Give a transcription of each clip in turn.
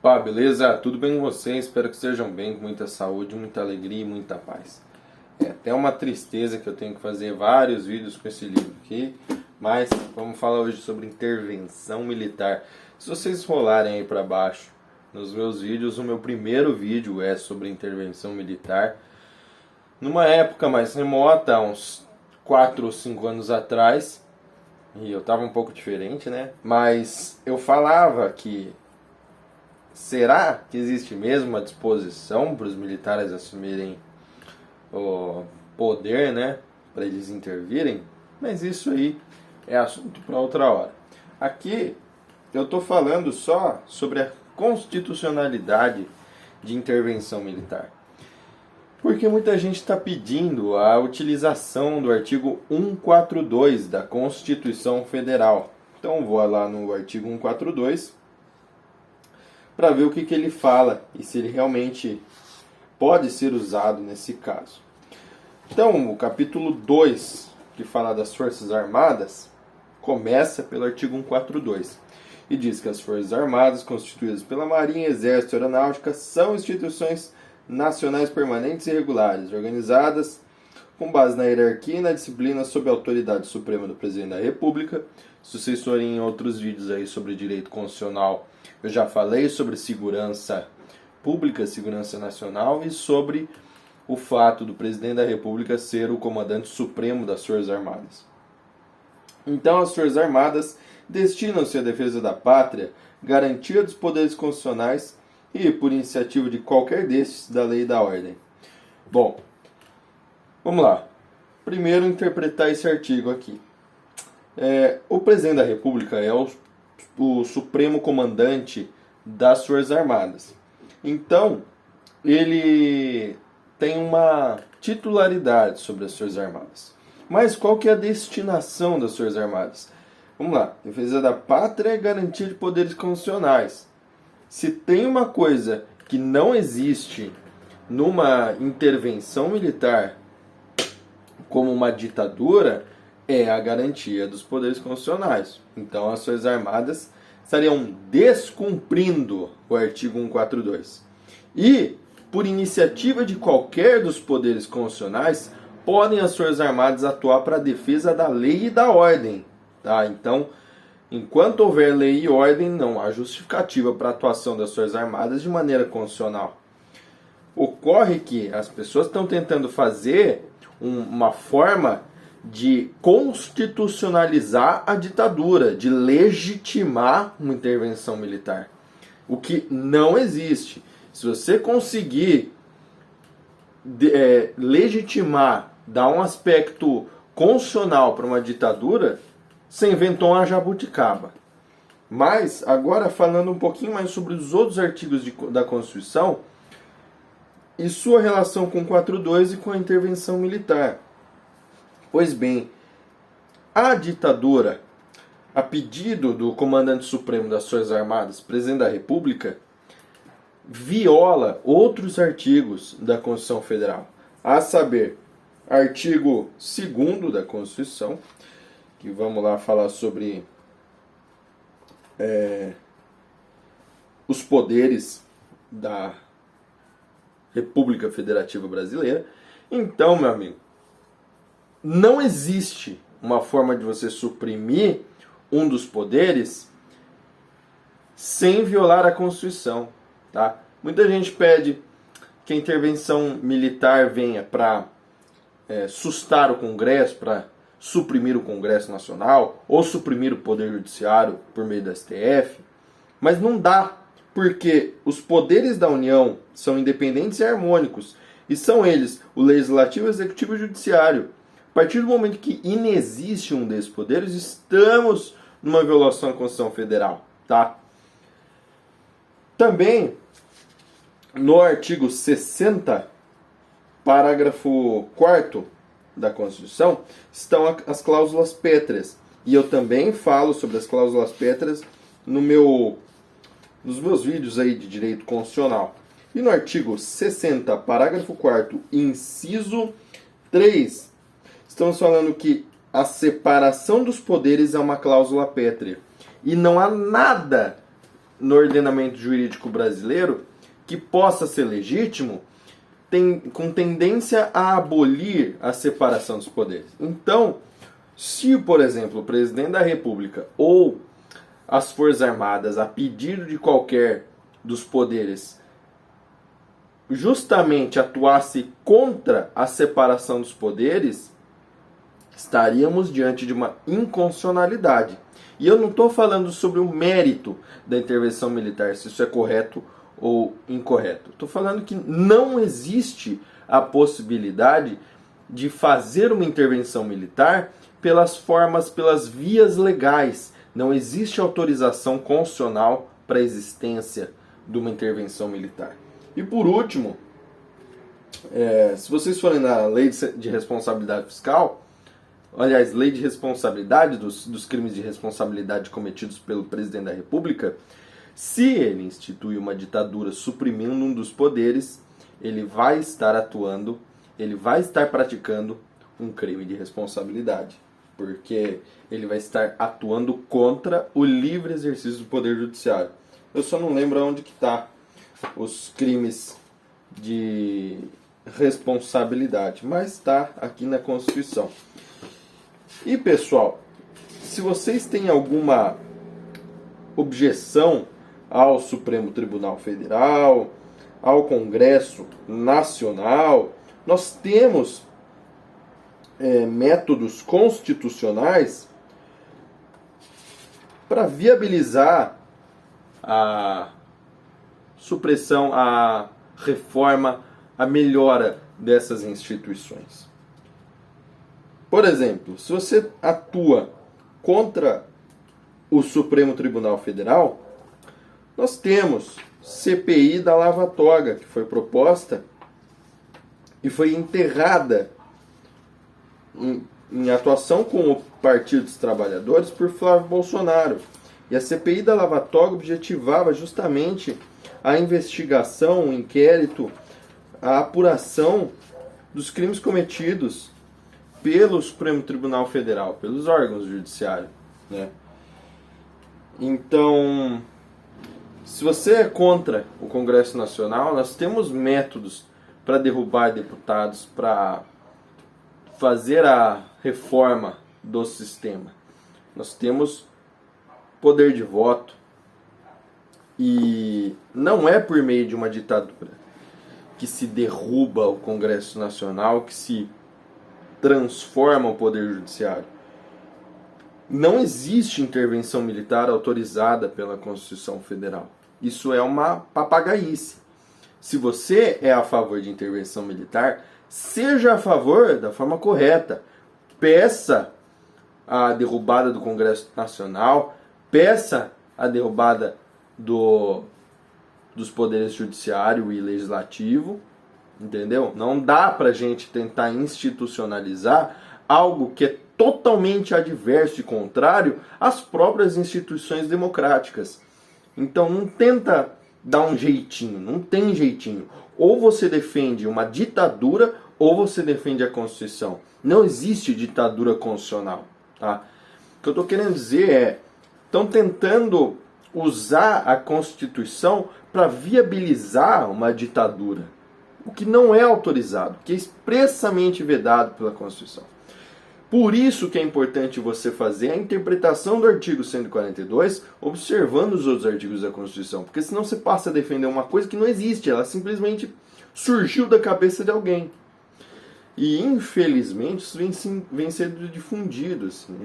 Pá, beleza? Tudo bem com vocês? Espero que estejam bem, com muita saúde, muita alegria e muita paz. É até uma tristeza que eu tenho que fazer vários vídeos com esse livro aqui, mas vamos falar hoje sobre intervenção militar. Se vocês rolarem aí para baixo nos meus vídeos, o meu primeiro vídeo é sobre intervenção militar. Numa época mais remota, uns 4 ou 5 anos atrás, e eu tava um pouco diferente, né? Mas eu falava que será que existe mesmo uma disposição para os militares assumirem o poder, né? Para eles intervirem? Mas isso aí é assunto para outra hora. Aqui eu estou falando só sobre a constitucionalidade de intervenção militar. Porque muita gente está pedindo a utilização do artigo 142 da Constituição Federal. Então vou lá no artigo 142 para ver o que ele fala e se ele realmente pode ser usado nesse caso. Então, o capítulo 2, que fala das Forças Armadas, começa pelo artigo 142 e diz que as Forças Armadas, constituídas pela Marinha, Exército e Aeronáutica, são instituições nacionais permanentes e regulares, organizadas com base na hierarquia e na disciplina sob a autoridade suprema do Presidente da República. Se vocês forem em outros vídeos aí sobre direito constitucional, eu já falei sobre segurança pública, segurança nacional e sobre o fato do Presidente da República ser o comandante supremo das Forças Armadas. Então, as Forças Armadas destinam-se à defesa da pátria, garantia dos poderes constitucionais e, por iniciativa de qualquer destes, da lei e da ordem. Bom, vamos lá. Primeiro, interpretar esse artigo aqui. O Presidente da República é o supremo comandante das Forças Armadas. Então, ele tem uma titularidade sobre as Forças Armadas. Mas qual que é a destinação das Forças Armadas? Vamos lá. Defesa da pátria e garantia de poderes constitucionais. Se tem uma coisa que não existe numa intervenção militar como uma ditadura, é a garantia dos poderes constitucionais. Então as Forças Armadas estariam descumprindo o artigo 142. E, por iniciativa de qualquer dos poderes constitucionais, podem as Forças Armadas atuar para a defesa da lei e da ordem. Tá? Então, enquanto houver lei e ordem, não há justificativa para a atuação das Forças Armadas de maneira constitucional. Ocorre que as pessoas estão tentando fazer uma forma de constitucionalizar a ditadura, de legitimar uma intervenção militar. O que não existe. Se você conseguir legitimar, dar um aspecto constitucional para uma ditadura, você inventou uma jabuticaba. Mas, agora falando um pouquinho mais sobre os outros artigos da Constituição e sua relação com o 42 e com a intervenção militar. Pois bem, a ditadura, a pedido do Comandante Supremo das Forças Armadas, Presidente da República, viola outros artigos da Constituição Federal, a saber, artigo 2º da Constituição, que vamos lá falar sobre os poderes da República Federativa Brasileira. Então, meu amigo, não existe uma forma de você suprimir um dos poderes sem violar a Constituição. Tá? Muita gente pede que a intervenção militar venha para sustar o Congresso, para suprimir o Congresso Nacional ou suprimir o Poder Judiciário por meio da STF, mas não dá, porque os poderes da União são independentes e harmônicos, e são eles o Legislativo, o Executivo e o Judiciário. A partir do momento que inexiste um desses poderes, estamos numa violação da Constituição Federal. Tá? Também, no artigo 60, parágrafo 4º da Constituição, estão as cláusulas pétreas. E eu também falo sobre as cláusulas pétreas nos meus vídeos aí de direito constitucional. E no artigo 60, parágrafo 4º, inciso 3, estamos falando que a separação dos poderes é uma cláusula pétrea. E não há nada no ordenamento jurídico brasileiro que possa ser legítimo, com tendência a abolir a separação dos poderes. Então, se, por exemplo, o presidente da República ou as Forças Armadas, a pedido de qualquer dos poderes, justamente atuasse contra a separação dos poderes, estaríamos diante de uma inconstitucionalidade. E eu não estou falando sobre o mérito da intervenção militar, se isso é correto ou incorreto. Estou falando que não existe a possibilidade de fazer uma intervenção militar pelas vias legais. Não existe autorização constitucional para a existência de uma intervenção militar. E por último, se vocês forem na lei de responsabilidade fiscal, aliás, lei de responsabilidade dos crimes de responsabilidade cometidos pelo presidente da República, se ele institui uma ditadura suprimindo um dos poderes, ele vai estar atuando, ele vai estar praticando um crime de responsabilidade, porque ele vai estar atuando contra o livre exercício do poder judiciário. Eu só não lembro onde que está os crimes de responsabilidade, mas está aqui na Constituição. E pessoal, se vocês têm alguma objeção ao Supremo Tribunal Federal, ao Congresso Nacional, nós temos métodos constitucionais para viabilizar a supressão, a reforma, a melhora dessas instituições. Por exemplo, se você atua contra o Supremo Tribunal Federal, nós temos CPI da Lava Toga, que foi proposta e foi enterrada em atuação com o Partido dos Trabalhadores por Flávio Bolsonaro. E a CPI da Lava Toga objetivava justamente a investigação, o inquérito, a apuração dos crimes cometidos pelo Supremo Tribunal Federal, pelos órgãos judiciários, né? Então, se você é contra o Congresso Nacional, nós temos métodos para derrubar deputados, para fazer a reforma do sistema. Nós temos poder de voto e não é por meio de uma ditadura que se derruba o Congresso Nacional, que se transforma o poder judiciário. Não existe intervenção militar autorizada pela Constituição Federal. Isso é uma papagaice. Se você é a favor de intervenção militar, seja a favor da forma correta. Peça a derrubada do Congresso Nacional, peça a derrubada dos poderes judiciário e legislativo, entendeu? Não dá pra gente tentar institucionalizar algo que é totalmente adverso e contrário às próprias instituições democráticas. Então não tenta dar um jeitinho, não tem jeitinho. Ou você defende uma ditadura ou você defende a Constituição. Não existe ditadura constitucional, tá? O que eu estou querendo dizer é, estão tentando usar a Constituição para viabilizar uma ditadura, o que não é autorizado, que é expressamente vedado pela Constituição. Por isso que é importante você fazer a interpretação do artigo 142, observando os outros artigos da Constituição, porque senão você passa a defender uma coisa que não existe, ela simplesmente surgiu da cabeça de alguém. E infelizmente isso vem sendo difundido, assim,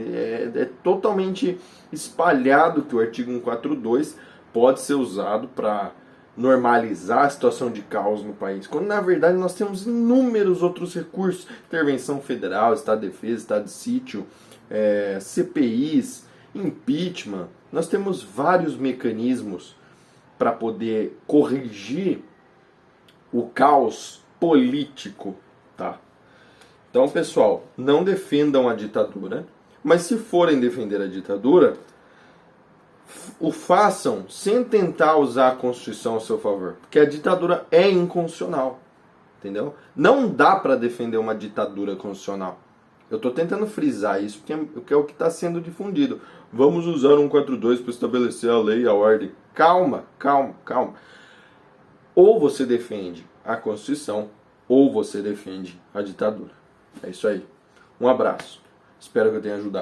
é totalmente espalhado que o artigo 142 pode ser usado para normalizar a situação de caos no país, quando na verdade nós temos inúmeros outros recursos, intervenção federal, estado de defesa, estado de sítio, CPIs, impeachment, nós temos vários mecanismos para poder corrigir o caos político, tá? Então, pessoal, não defendam a ditadura, mas se forem defender a ditadura, o façam sem tentar usar a Constituição ao seu favor, porque a ditadura é inconstitucional, entendeu? Não dá para defender uma ditadura constitucional. Eu estou tentando frisar isso, porque é o que está sendo difundido. vamos usar um 142 para estabelecer a lei e a ordem. Calma, calma, calma. Ou você defende a Constituição, ou você defende a ditadura. É isso aí. Um abraço. Espero que eu tenha ajudado.